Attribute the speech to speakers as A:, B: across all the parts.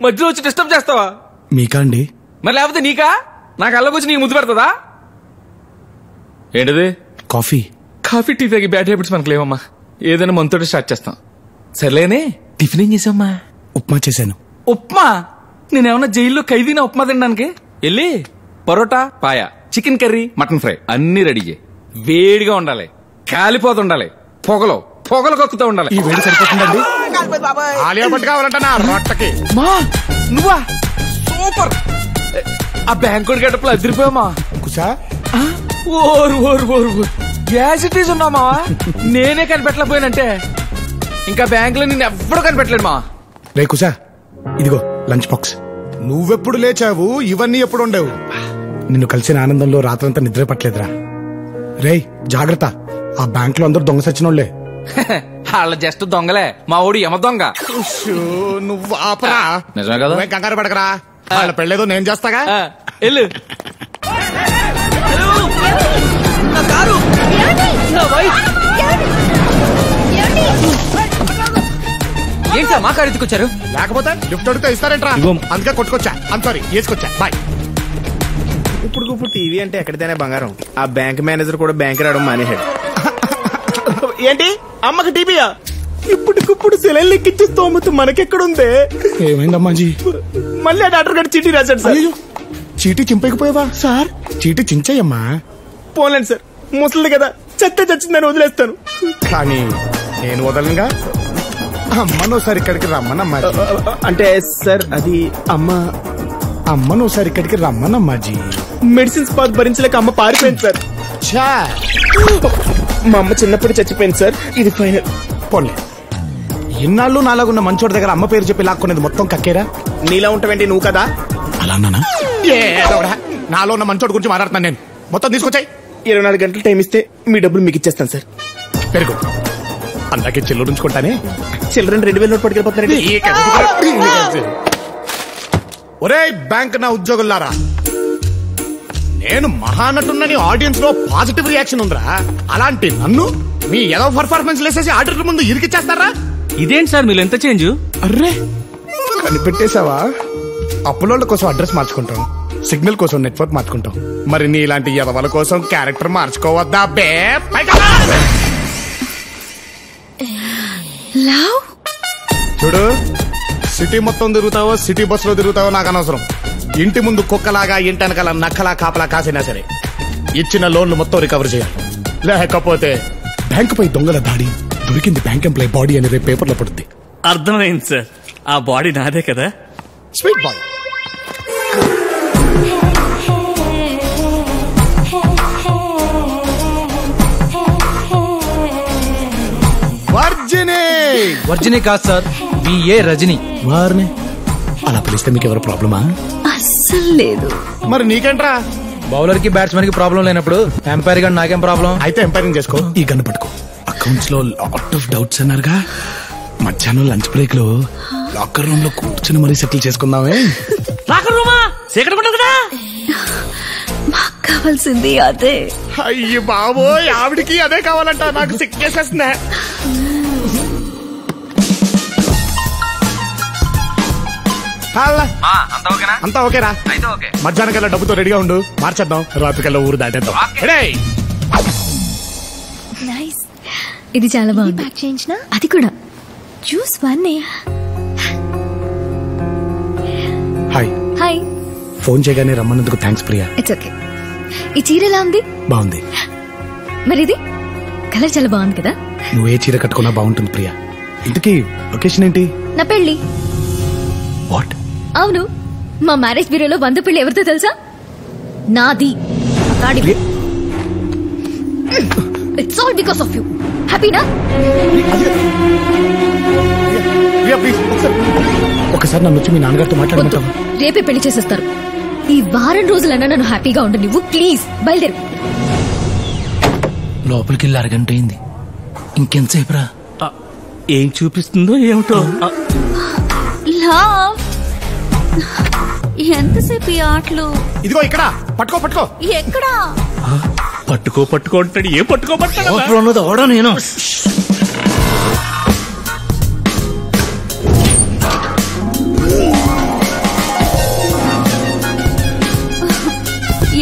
A: మధ్యలో వచ్చి డిస్టర్బ్ చేస్తావా?
B: మీకా అండి?
A: మరి లేకపోతే నీకా? నాకు అల్లకొచ్చి నీకు ముద్దు పెడతదా? ఏంటిది?
B: కాఫీ.
A: కాఫీ టీ తాగి బ్యాడ్ హ్యాబిట్స్ మనకు లేవమ్మా. ఏదైనా మనతో స్టార్ట్ చేస్తాం. సర్లేనే, టిఫిన్ ఏం చేసావమ్మా?
B: ఉప్మా చేశాను.
A: ఉప్మా? నేనేమన్నా జైల్లో ఖైదీనా ఉప్మా తినడానికి? వెళ్ళి పరోటా, పాయ, చికెన్ కర్రీ, మటన్ ఫ్రై అన్ని రెడీ చేయి. వేడిగా ఉండాలి, కాలిపోతుండాలి, పొగలు పొగలు కక్కుతూ ఉండాలి.
B: ఈ వేడి సరిపోతుందండి?
C: ఆలియా భట్ కావాలంటనా రొట్టకి?
A: మా నువ్వా? సూపర్. ఆ బ్యాంకుడి గడపలో అదిరిపోయామా?
B: కుసా
A: ఓరు ఓరు ఓరు ఓరు గ్యాస్ ఇటీస్ ఉన్నామా? నేనే కనిపెట్టలేకపోయానంటే ఇంకా బ్యాంక్ లో నిన్ను ఎవ్వడూ కనిపెట్టలేడు మా.
B: రే కుసా, ఇదిగో లంచ్ బాక్స్.
C: నువ్వెప్పుడు లేచావు? ఇవన్నీ ఎప్పుడు ఉండవు?
B: నిన్ను కలిసిన ఆనందంలో రాత్రంతా నిద్ర పట్టలేదురా. రేయ్ జాగ్రత్త, ఆ బ్యాంక్ లో అందరూ దొంగ సచ్చినోళ్లే.
A: వాళ్ళ జస్ట్ దొంగలే, మా ఊడి యమ దొంగ.
C: నువ్వు ఆపరా.
A: నిజమే కదా?
C: కంగారు పడకరా, వాళ్ళ పెళ్ళేదో నేను చేస్తాగా.
A: వెళ్ళు. ఏంటి సార్ మా కారు ఎత్తుకొచ్చారు?
C: లేకపోతే లిఫ్ట్ అడిగితే ఇస్తారంట్రా, అందుకే కొట్టుకొచ్చా. సారీ వేసుకొచ్చా. బాయ్.
D: ఇప్పుడు టీవీ అంటే ఎక్కడితేనే బంగారం. ఆ బ్యాంక్ మేనేజర్ కూడా బ్యాంక్ రావడం మానేశాడు. ఏంటి అమ్మకి టీవీయా? ఇప్పటికిప్పుడు సెలైన్ లెక్కించే స్తోమత మనకెక్కడుందే?
B: ఏమైందమ్మాజీ?
D: మళ్ళీ ఆ డాక్టర్ గారు చీటీ రాశాడు సార్.
B: చీటీ చింపకపోయావా సార్? చీటీ చించయ్యమ్మా.
D: పోలేండి సార్, ముసలిది కదా, చెత్త చచ్చిందని వదిలేస్తాను.
C: కానీ నేను వదలంగా. అమ్మనోసారి ఇక్కడికి రమ్మనమ్మా.
D: అంటే సార్ అది
B: అమ్మనోసారి ఇక్కడికి రమ్మనమ్మాజీ.
D: మెడిసిన్స్ పాత్ భరించలేక అమ్మ పారిపోయింది సార్. మా అమ్మ చిన్నప్పుడు చచ్చిపోయింది సార్. ఇది ఫైనల్.
B: పోన్లే, ఇన్నాళ్ళు నాలాగున్న మంచోడి దగ్గర అమ్మ పేరు చెప్పి లాక్కునేది మొత్తం కక్కేరా.
D: నీలా ఉంటావేంటి నువ్వు కదా?
B: అలా అన్నానా?
C: నాలో ఉన్న మంచోడి గురించి మాట్లాడుతున్నాను నేను. మొత్తం తీసుకొచ్చాయి.
D: 24 గంటలు టైం ఇస్తే మీ డబ్బులు మీకు ఇచ్చేస్తాను సార్.
C: పెరుగు అందాకే చిల్లర ఉంచుకుంటానే.
D: Children 2000 note పట్టుకెళ్ళిపోతున్నారండి.
C: ఒరే బ్యాంక్ నా ఉద్యోగులారా, నేను మహానటున్నని ఆడియన్స్ లో పాజిటివ్ రియాక్షన్ ఉందిరా. అలాంటి నన్ను మీ ఏదో పర్ఫార్మెన్స్ లేసేసి ఆడిటర్ ముందు ఇరికిచ్చేస్తారా?
A: ఇదేంటి సార్ మీరు ఎంత చేంజ్?
B: అర్రే కనిపెట్టేశావా?
C: అప్పులోళ్ళ కోసం అడ్రస్ మార్చుకుంటాం, సిగ్నల్ కోసం నెట్వర్క్ మార్చుకుంటాం. మరి నీ ఇలాంటి ఎదవల కోసం క్యారెక్టర్ మార్చుకోవద్దా బే? చూడు, సిటీ మొత్తం తిరుగుతావో సిటీ బస్ లో తిరుగుతావో నాకు అనవసరం. ఇంటి ముందు కుక్కలాగా ఇంటి వెనకాల నక్కలా కాపలా కాసినా సరే ఇచ్చిన లోన్లు మొత్తం రికవర్ చేయాలి. లేకపోతే
B: బ్యాంకు పై దొంగల దాడి, దొరికింది బ్యాంక్ ఎంప్లాయ్ బాడీ అని రేపు పేపర్లో పడుద్ది.
A: అర్థమైంది సార్, ఆ బాడీ నాదే కదా.
C: Sweet boy.
A: వర్జిని కాదు సార్, బిఏ రజని.
B: వారిని అలా పిలిస్తే మీకు ఎవరు ప్రాబ్లమా?
E: అస్సలు లేదు.
C: మరి నీకేంట్రా?
A: బౌలర్ కి బ్యాట్స్మెన్ కి ప్రాబ్లం లేనప్పుడు ఎంపైర్ గా నాకేం ప్రాబ్లం?
C: అయితే ఎంపైరింగ్ చేసుకో.
B: ఈ గన్ను పట్టుకో. అకౌంట్స్ లో లాట్ ఆఫ్ డౌట్స్ అన్నారుగా, మధ్యాహ్నం లంచ్ బ్రేక్ లో లాకర్ రూమ్ లో కూర్చొని మరీ సెటిల్ చేసుకుందామే.
A: లాకర్ రూమా? సీక్రెట్ కదా.
E: మాకు కావాల్సింది అదే.
C: అయ్యి బాబోయ్, ఆవిడికి అదే కావాలంట. నాకు సిక్ చేసేస్తున్నా. అంతా ఓకేరా? మధ్యాహ్నం కల్లా డబ్బుతో రెడీగా ఉండు, మార్చేద్దాం. రాత్రికల్లా ఊరు దాటేద్దాం.
E: నైస్. ఇది చాలా బాగుంది. ప్యాక్ చేయించిన అది కూడా జ్యూస్ వన్నే.
B: హాయ్.
E: హాయ్.
B: ఫోన్ చేయగానే రమ్మన్నందుకు థ్యాంక్స్ ప్రియా.
E: It's okay. ఈ చీర ఎలా ఉంది?
B: బాగుంది.
E: మరి ఇది కలర్ చాలా బాగుంది కదా.
B: నువ్వే చీర కట్టుకున్నా బాగుంటుంది ప్రియా. ఇంతకీ లొకేషన్ ఏంటి?
E: నా పెళ్లి.
B: వాట్?
E: అవును, మా మ్యారేజ్ బ్యూరోలో 100 పెళ్లి ఎవరితో తెలుసా? నాది. It's all because of you. హ్యాపీనా?
B: ఒకసారి నన్ను వచ్చి మీ నాన్నగారితో మాట్లాడమంటావా?
E: రేపే పెళ్లి చేసేస్తారు. ఈ వారం రోజులన్నా నన్ను హ్యాపీగా ఉండు నువ్వు. ప్లీజ్ బయలుదేరు.
A: లోపలికి వెళ్ళి అరగంట అయింది, ఇంకెంతసేపు రా? ఏం చూపిస్తుందో ఏమిటో.
E: ఎంతసేపు ఈ ఆటలు?
C: ఇదిగో ఇక్కడ పట్టుకో. పట్టుకో
E: ఎక్కడా?
A: పట్టుకో అంటాడు. ఏం పట్టుకోబట్టాడు? ఓడా నేను.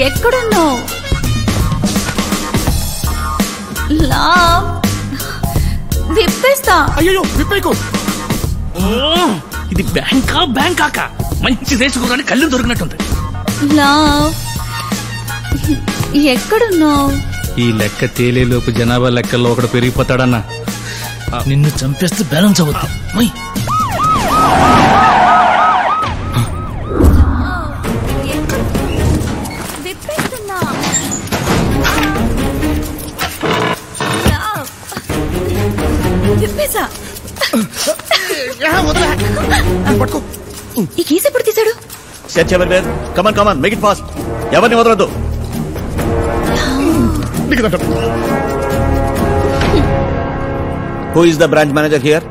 E: ఎక్కడున్నావు? లవ్ విప్పేస్తా.
B: అయ్యో విప్పేకు. ఇది బ్యాంకాక మంచి దేశకురాని కళ్ళు దొరికినట్టుంది.
E: లవ్ ఎక్కడున్నావు?
A: ఈ లెక్క తేలేలోపు జనాభా లెక్కల్లో ఒకడు పెరిగిపోతాడన్నా.
B: నిన్ను చంపేస్తే బ్యాలెన్స్ అవుద్ది.
E: విప్పేస్తున్నా. విప్పేసా.
C: పట్టుకో.
E: ఈ కేసు ఎప్పుడు తీశాడు?
F: Search everywhere. Come on come on make it fast. ఎవరిని వదలొద్దు. Who is the branch manager here?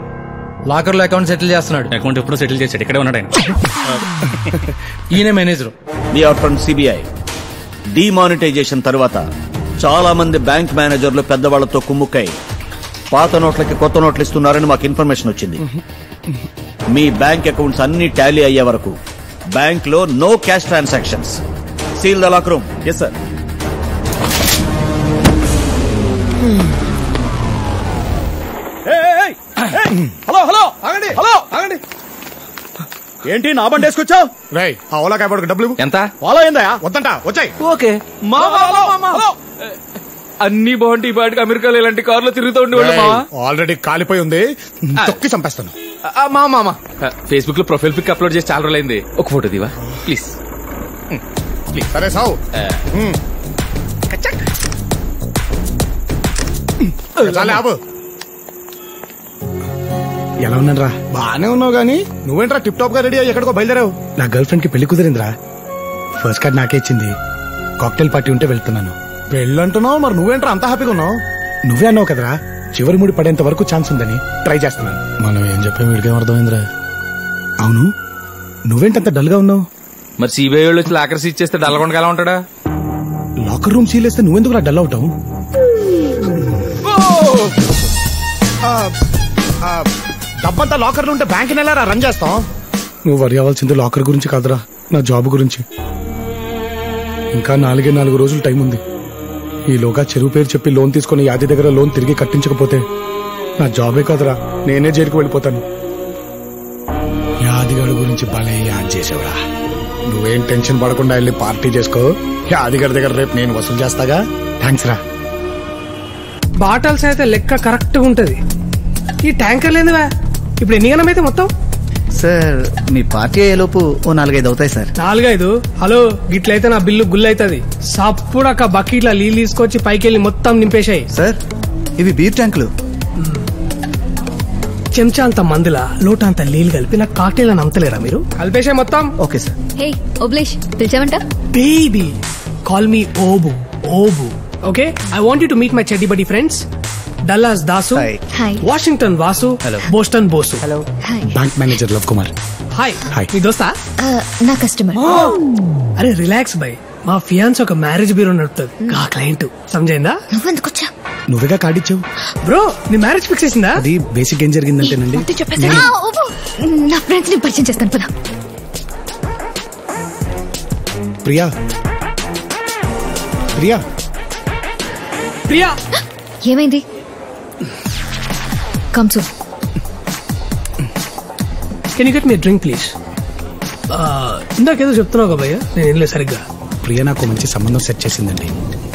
A: Locker లో అకౌంట్ సెటిల్ చేస్తున్నాడు. అకౌంట్ ఎప్పుడో సెటిల్ చేశాడు. ఇక్కడే ఉన్నాడు ఆయన. ఈయన manager.
F: We are from CBI. Demonetisation తర్వాత చాలా మంది బ్యాంక్ మేనేజర్లు పెద్దవాళ్లతో కుమ్ముక్కై పాత నోట్లకి కొత్త నోట్లు ఇస్తున్నారని మాకు ఇన్ఫర్మేషన్ వచ్చింది. మీ బ్యాంక్ అకౌంట్స్ అన్ని టాలీ అయ్యే వరకు బ్యాంక్ లో no cash transactions. Seal the lock room. Yes sir.
C: Hello hello ఆగండి. హలో ఆగండి.
F: ఏంటి నా బండి వేసుకొచ్చావు?
C: రై ఆ ఓలా కాయపడకు డబ్బులు
A: ఎంత?
F: ఫాలో అయిందా?
C: వద్దంట వచ్చాయి.
A: ఓకే. అన్ని బాగుంటాయి. ఈ పాటికి అమెరికాలో ఇలాంటి కార్లో తిరుగుతూ ఉండేవాళ్ళు.
C: ఆల్రెడీ కాలిపోయి ఉంది. తొక్కి చంపేస్తాను.
A: మామ ఫేస్బుక్ లో ప్రొఫైల్ పిక్ అప్లోడ్ చేసి చాలా రోజులైంది. ఒక ఫోటో దివా ప్లీజ్.
C: సరే సావు.
B: ఎలా ఉన్నారా?
C: బానే ఉన్నావు గానీ నువ్వేంట్రా టిప్ టాప్ గా రెడీ అయ్యి ఎక్కడికో బయలుదేరావు?
B: నా గర్ల్ ఫ్రెండ్ కి పెళ్లి కుదిరిందిరా. ఫస్ట్ కార్డ్ నాకే ఇచ్చింది. కాక్టైల్ పార్టీ ఉంటే వెళ్తున్నాను.
C: పెళ్ళంటున్నావు, మరి నువ్వేంట్రా అంత హ్యాపీగా ఉన్నావు?
B: నువ్వే అన్నావు కదరా చివరి ముడి పడేంత వరకు ఛాన్స్ ఉందని ట్రై చేస్తున్నాను. మనం ఏం చెప్పాం వీడికేం అర్థమైందిరా? అవును నువ్వేంటంత డల్ గా ఉన్నావు?
A: మరి సిబిఐ వాళ్ళు వచ్చి లాకర్ సీజ్ చేస్తే డల్గొండగా ఎలా ఉంటాడా?
B: లాకర్ రూమ్ సీల్ వేస్తే నువ్వెందుకు డల్ అవుతావు?
C: డబ్బంతా లాకర్లు ఉంటే బ్యాంక్ నెల రన్ చేస్తాం.
B: నువ్వు వరి అవ్వాల్సింది లాకర్ గురించి కాదురా, నా జాబ్ గురించి. ఇంకా 4 రోజులు టైం ఉంది. ఈలోగా చెరువు పేరు చెప్పి లోన్ తీసుకుని యాది దగ్గర లోన్ తిరిగి కట్టించకపోతే నా జాబే కాదురా, నేనే జైలుకు వెళ్ళిపోతాను. యాదిగాడి గురించి భలే యాద్ చేసావురా. నువ్వేం టెన్షన్ పడకుండా వెళ్ళి పార్టీ చేసుకో. యాదిగాడి దగ్గర రేపు నేను వసూలు చేస్తాగా. థ్యాంక్స్ రా.
G: బాటల్స్ అయితే లెక్క కరెక్ట్ గా ఉంటది. ఈ ట్యాంకర్ లేదువా? ఇప్పుడు ఎన్ని గణం అయితే మొత్తం?
H: సార్ మీ పార్టీ అయ్యేలోపు ఓ 4-5 అవుతాయి సార్.
G: 4-5? హలో గిట్లయితే నా బిల్లు గుల్ అవుతుంది. సప్పుడక్క బకెట్ల నీళ్ళు తీసుకొచ్చి పైకి వెళ్ళి మొత్తం నింపేశాయి.
H: సార్ ఇవి బీర్ ట్యాంకులు.
G: చెంచా అంత మందుల లోట అంత నీళ్ళు కలిపి నాకు కాక్టైల్ అని అమ్మతలేరా మీరు? కలిపేశాయి మొత్తం.
H: Okay sir.
E: హే ఓబ్లేష్ పిలిచావంట?
G: Baby call me Obu. Obu okay. I want you to meet my చెడ్డి buddy friends. Dallas Dasu,
E: hi.
G: Washington Vasu, Boston Bosu. Hello.
B: Bank manager Lav Kumar.
G: Hi.
B: Hi.
G: మీ దోస్తా?
E: నా కస్టమర్.
G: అరే రిలాక్స్ బై. మా ఫియాన్స్ ఒక మ్యారేజ్ బ్యూరో నడుపుతుంది. ఆ క్లయింట్ సమజైందా?
E: నువ్వెందుకు వచ్చా?
B: నువ్వేగా కార్డు ఇచ్చావు.
G: బ్రో నీ మ్యారేజ్ ఫిక్స్ చేసిందా?
B: అది బేసిక్ ఏం జరిగిందంటేనండి,
E: నా ఫ్రెండ్స్ ని పరిచయం చేస్తాను పద.
B: ప్రియా ప్రియా
G: ప్రియా
E: ఏమైంది? Come soon.
G: Can you get me drink please? ఇందాకేదో చెప్తున్నావు కదా భయ్య, నేను ఏం లేదు సరిగ్గా.
B: ప్రియా నాకు మంచి సంబంధం సెట్ చేసిందండి.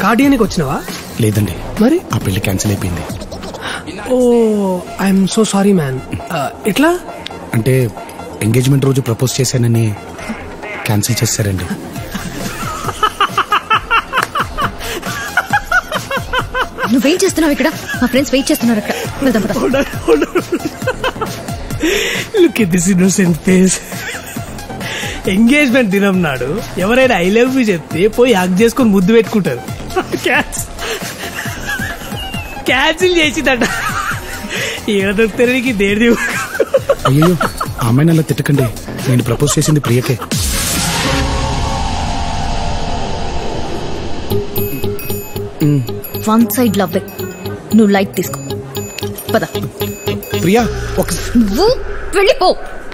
G: కార్డియానికి వచ్చినావా?
B: లేదండి,
G: మరి
B: ఆ పెళ్లి క్యాన్సిల్ అయిపోయింది.
G: ఓ ఐఎమ్ సో సారీ మ్యాన్. ఎట్లా
B: అంటే ఎంగేజ్మెంట్ రోజు ప్రపోజ్ చేశానని క్యాన్సిల్ చేశారండి.
E: నువ్వేం చేస్తున్నావు ఇక్కడ? మా ఫ్రెండ్స్ వెయిట్ చేస్తున్నారు అక్కడ. వెళ్దాం పద.
G: Look at this innocent face. Engagement దినం నాడు ఎవరైనా ఐ లవ్ యూ చెప్తే పోయి హగ్ చేసుకొని ముద్దు పెట్టుకుంటారు. క్యాన్సిల్ చేసిందట. ఏదో దొరుకుతానికి దేడి.
B: అయ్యో అమ్మాయిని అలా తిట్టకండి, నేను ప్రపోజ్ చేసింది ప్రియకే.
E: One side love. నువ్వు లైట్ తీసుకో పద.
B: ప్రియా ఒక
E: నువ్వు వెళ్ళిపో.